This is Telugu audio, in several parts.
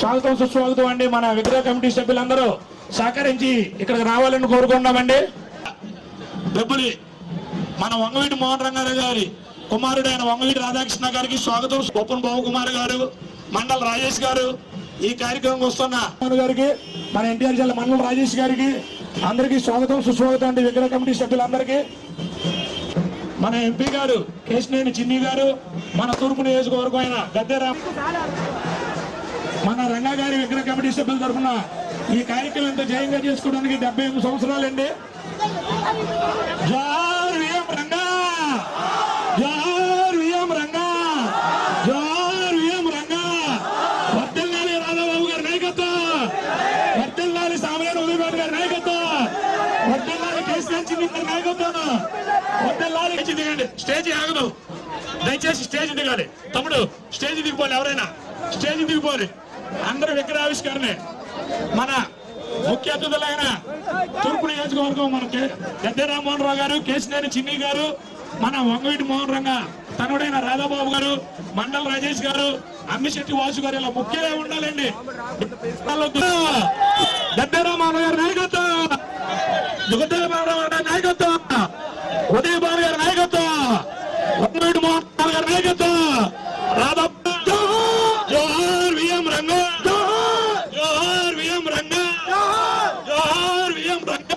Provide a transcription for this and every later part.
స్వాగతం సుస్వాగతం అండి. మన విగ్రహ కమిటీ సభ్యులందరూ సహకరించి ఇక్కడికి రావాలని కోరుకుంటున్నామండి. డబ్బులి మన వంగవీటి మోహన్ రంగారావు గారి కుమారుడైన వంగవీటి రాధాకృష్ణ గారికి స్వాగతం. గొప్పన్ బాబు కుమార్ గారు, మండల రాజేష్ గారు ఈ కార్యక్రమం వస్తున్న గారికి, మన ఎన్టీఆర్ జిల్లా మండల రాజేష్ గారికి అందరికీ స్వాగతం సుస్వాగతం అండి. విగ్రహ కమిటీ సభ్యులందరికీ మన ఎంపీ గారు కేశినేని చిన్ని గారు, మన తూర్పు నియోజకవర్గం అయిన గద్దెరామ్, మన రంగా గారి విగ్రహ కమిటీ సభ్యుల తరఫున ఈ కార్యక్రమం ఎంత జయంగా చేసుకోవడానికి 78 సంవత్సరాలండి. జోహార్ విఎం రంగా, జోహార్ విఎం రంగా, జోహార్ విఎం రంగా. వర్ధిల్లాలి రాధాబాబు గారి నాయకత్వం, వర్ధిల్లాలి సామవేద ఉదయబాబు గారి నాయకత్వం, వర్ధిల్లాలి కేశినేని చిన్ని గారి నాయకత్వం, వర్ధిల్లాలి. దిగండి, స్టేజ్ ఆగదు, దయచేసి స్టేజ్ దిగాలి. తమ్ముడు స్టేజ్ దిగిపోవాలి, ఎవరైనా స్టేజ్ దిగిపోవాలి. అందరూ విగ్రహావిష్కరణే. మన ముఖ్య అతిథులైన తూర్పు నియోజకవర్గం మన గద్దె రామ్మోహన్ రావు గారు, కేశినేని చిన్ని గారు, మన వంగవీటి మోహన్ రంగా తనుడైన రాధాబాబు గారు, మండల రాజేష్ గారు, అమ్మిశెట్టి వాసు గారు ఇలా ముఖ్యంగా ఉండాలండి. గద్దె రామ్మోహన్ గారి నాయకత్వం, నాయకత్వం, ఉదయ బాబు గారి నాయకత్వం, వంగవీటి మోహన్ రావు గారి నాయకత్వం, రాధాబాబు. జోహార్ విఎం రంగా, జోహార్ విఎం రంగా, జోహార్ విఎం రంగా,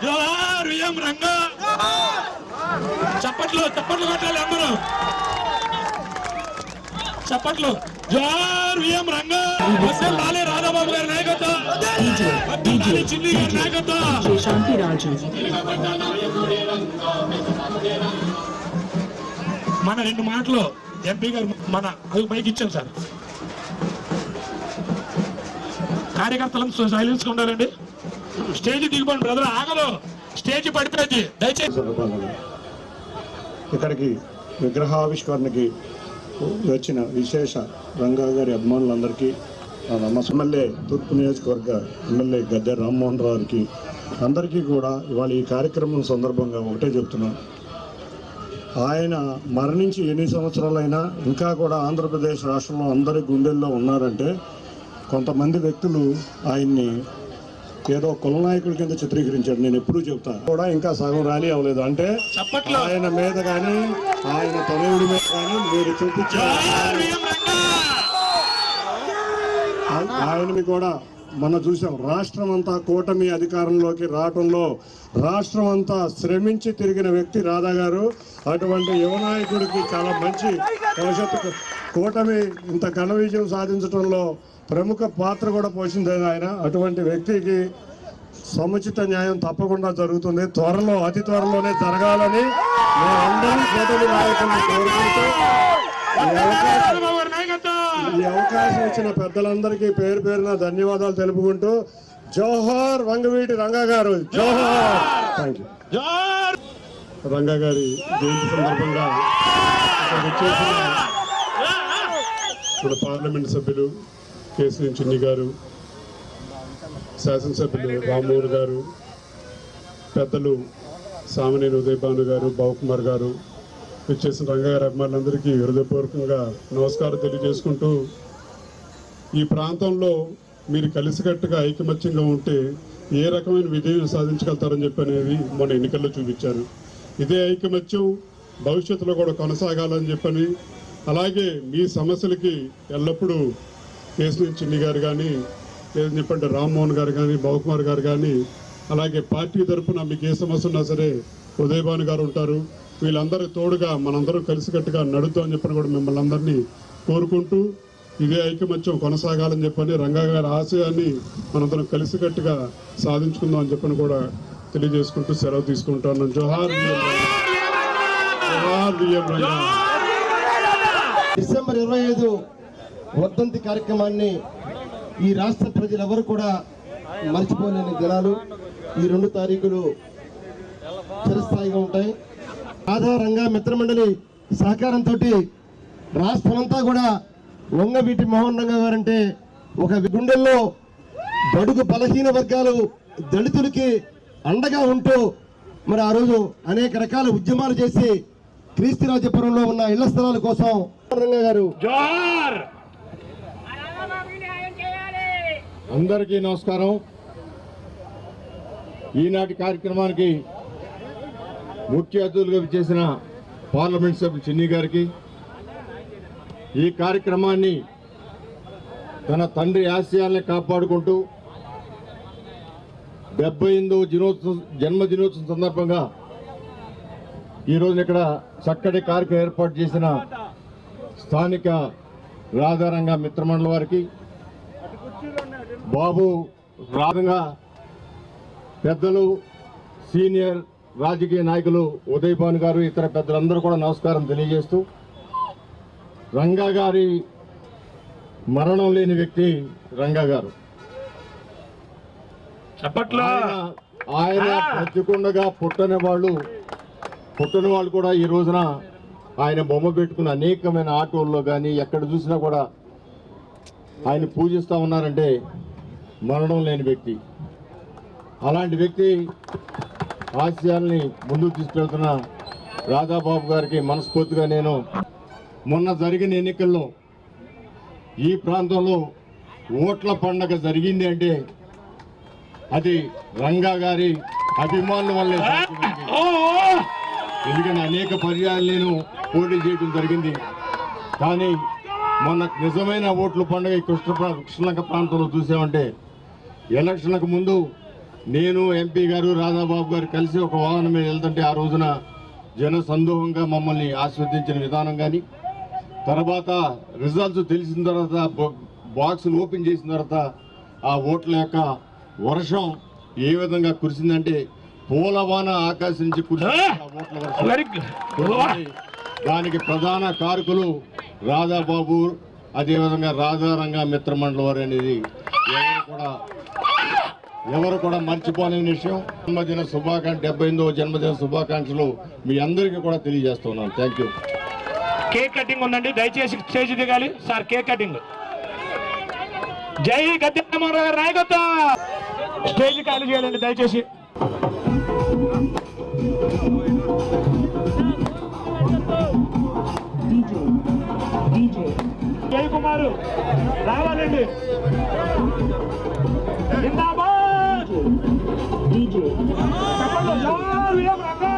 జోహార్ విఎం రంగా. చప్పట్లు చప్పట్లు కొట్టాలి అందరూ, చప్పట్లు. జోహార్ విఎం రంగా. లాలే రాధాబాబు గారి నాయకత్వం, చిన్ని గారి నాయకత్వం. మన 2 మాటలు ఎంపీ గారు మన అది పైకి ఇచ్చాం సార్. కార్యకర్తలను సైలెన్స్ గా ఉండాలండి. స్టేజ్ దిగిపోండి బ్రదర్, ఆగదు, స్టేజ్ పడిపోయింది దయచేసి. ఇక్కడికి విగ్రహావిష్కరణకి వచ్చిన విశేష రంగా గారి అభిమానులందరికీ, మా ఎమ్మెల్యే తూర్పు నియోజకవర్గ ఎమ్మెల్యే గద్దె రామ్మోహన్ రావుకి అందరికీ కూడా ఇవాళ ఈ కార్యక్రమం సందర్భంగా ఒకటే చెప్తున్నాను. ఆయన మరణించి ఎన్ని సంవత్సరాలైనా ఇంకా కూడా ఆంధ్రప్రదేశ్ రాష్ట్రంలో అందరి గుండెల్లో ఉన్నారంటే కొంతమంది వ్యక్తులు ఆయన్ని ఏదో కుల నాయకుడి కింద చిత్రీకరించాడు. నేను ఎప్పుడూ చెప్తాను కూడా ఇంకా సగం ర్యాలీ అవ్వలేదు అంటే ఆయన మీద కానీ ఆయన తనయుడి మీద కానీ మీరు చూపించారు. ఆయనని కూడా మనం చూసాం. రాష్ట్రం అంతా కూటమి అధికారంలోకి రావడంలో రాష్ట్రం అంతా శ్రమించి తిరిగిన వ్యక్తి రాధా గారు. అటువంటి యువనాయకుడికి చాలా మంచి భవిష్యత్తు. కూటమి ఇంత ఘన విజయం సాధించడంలో ప్రముఖ పాత్ర కూడా పోషించింది ఆయన. అటువంటి వ్యక్తికి సముచిత న్యాయం తప్పకుండా జరుగుతుంది. త్వరలో అతి త్వరలోనే జరగాలని మేమందరం కూటమి నాయకుల్ని కోరుకుంటూ ఈ అవకాశం ఇచ్చిన పెద్దలందరికీ పేరు పేరున ధన్యవాదాలు తెలుపుకుంటూ జోహార్ వంగవీటి రంగా గారు, జోహార్. Thank you. రంగా గారి జయంతి సందర్భంగా మన పార్లమెంట్ సభ్యులు కేశినేని చిన్ని గారు, శాసనసభ్యులు రామ్మోహన్ గారు, పెద్దలు సామనేని ఉదయభాను గారు, బాబుకుమార్ గారు, విచ్చేసిన రంగాగారి అభిమానులందరికీ హృదయపూర్వకంగా నమస్కారం తెలియజేసుకుంటూ, ఈ ప్రాంతంలో మీరు కలిసికట్టుగా ఐకమత్యంగా ఉంటే ఏ రకమైన విజయం సాధించగలుగుతారని చెప్పి అనేది మన ఎన్నికల్లో చూపించారు. ఇదే ఐకమత్యం భవిష్యత్తులో కూడా కొనసాగాలని చెప్పని, అలాగే మీ సమస్యలకి ఎల్లప్పుడూ కేశినేని చిన్ని గారు కానీ, లేదని చెప్పంటే రామ్మోహన్ గారు కానీ, బాబుకుమార్ గారు కానీ, అలాగే పార్టీ తరఫున మీకు ఏ సమస్య ఉన్నా సరే ఉదయభాను గారు ఉంటారు. వీళ్ళందరూ తోడుగా మనందరం కలిసికట్టుగా నడుద్దామని చెప్పని కూడా మిమ్మల్ని అందరినీ కోరుకుంటూ, ఇదే ఐకమత్యం కొనసాగాలని చెప్పని, రంగా గారి ఆశయాన్ని మనందరం కలిసికట్టుగా సాధించుకుందాం అని చెప్పని కూడా తెలియజేసుకుంటూ సెలవు తీసుకుంటాను. జోహార్ జోహార్ విఎం రంగా. డిసెంబర్ 25 వర్ధంతి కార్యక్రమాన్ని ఈ రాష్ట్ర ప్రజలెవరు కూడా మర్చిపోలేని దినాలు. ఈ 2 తారీఖులు చిరస్థాయిగా ఉంటాయి. ఆధారంగా మిత్రమండలి సహకారంతో రాష్ట్రమంతా కూడా వంగవీటి మోహన్ రంగా గారంటే ఒక గుండెల్లో బడుగు బలహీన వర్గాలు దళితులకి అండగా ఉంటూ మరి ఆ రోజు అనేక రకాల ఉద్యమాలు చేసి క్రీస్తురాజపురంలో ఉన్న ఇళ్ల స్థలాల కోసం రంగా గారు జోహార్ అందరికీ నమస్కారం. ఈనాటి కార్యక్రమానికి ముఖ్య అతిథులుగా విచ్చేసిన పార్లమెంట్ సభ్యులు చిన్ని గారికి, ఈ కార్యక్రమాన్ని తన తండ్రి ఆశయాల్ని కాపాడుకుంటూ 78వ జన్మదినోత్సవం సందర్భంగా ఈరోజు ఇక్కడ చక్కటి కార్యక్రమం ఏర్పాటు చేసిన స్థానిక రాధారంగ మిత్రమండలి వారికి, బాబు రాధంగా పెద్దలు, సీనియర్ రాజకీయ నాయకులు ఉదయ్ భాను గారు, ఇతర పెద్దలందరూ కూడా నమస్కారం తెలియజేస్తూ, రంగా గారి మరణం లేని వ్యక్తి రంగా గారు. ఆయన బ్రతికుండగా పుట్టని వాళ్ళు కూడా ఈ రోజున ఆయన బొమ్మ పెట్టుకున్న అనేకమైన ఆటోల్లో కానీ ఎక్కడ చూసినా కూడా ఆయన పూజిస్తూ ఉన్నారంటే మరణం లేని వ్యక్తి. అలాంటి వ్యక్తి ఆశయాల్ని ముందుకు తీసుకెళ్తున్న రాధాబాబు గారికి మనస్ఫూర్తిగా నేను మొన్న జరిగిన ఎన్నికల్లో ఈ ప్రాంతంలో ఓట్ల పండగ జరిగింది అంటే అది రంగా గారి అభిమానుల వల్లే. ఎందుకంటే అనేక పర్యాయాలు నేను పోటీ చేయడం జరిగింది, కానీ మొన్న నిజమైన ఓట్ల పండుగ కృష్ణలంక ప్రాంతంలో చూసామంటే ఎలక్షన్లకు ముందు నేను, ఎంపీ గారు, రాధాబాబు గారు కలిసి ఒక వాహనం మీద వెళ్తుంటే ఆ రోజున జన సందోహంగా మమ్మల్ని ఆస్వాదించిన విధానం కానీ, తర్వాత రిజల్ట్స్ తెలిసిన తర్వాత బాక్సులు ఓపెన్ చేసిన తర్వాత ఆ ఓట్ల యొక్క వర్షం ఏ విధంగా కురిసిందంటే పూలవాన ఆకాశం నుంచి కురిసిన ఓట్ల వర్షం. దానికి ప్రధాన కారకులు రాధాబాబు, అదేవిధంగా రాధారంగ మిత్రమండలి వారు అనేది ఎవరు కూడా మర్చిపోలేని విషయం. 78వ జన్మదిన శుభాకాంక్షలు మీ అందరికీ కూడా తెలియజేస్తున్నాను. Thank you. కేక్ కటింగ్ ఉందండి, దయచేసి స్టేజ్ దిగాలి సార్. Cake cutting. జై గద్దెరామారావు గారి నాయకత్వం. స్టేజ్ ఖాళీ చేయాలండి దయచేసి. జై కుమారు రావాలండి. జిందాబాద్. చెప్పండి. జై వీరం రంగా.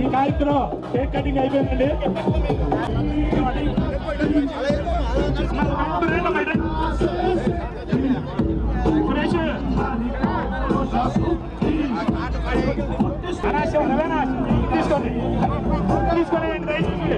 ఈ కార్యక్రమం కేక్ కటింగ్ అయిపోయిందండి. తీసుకోండి దయచేసి.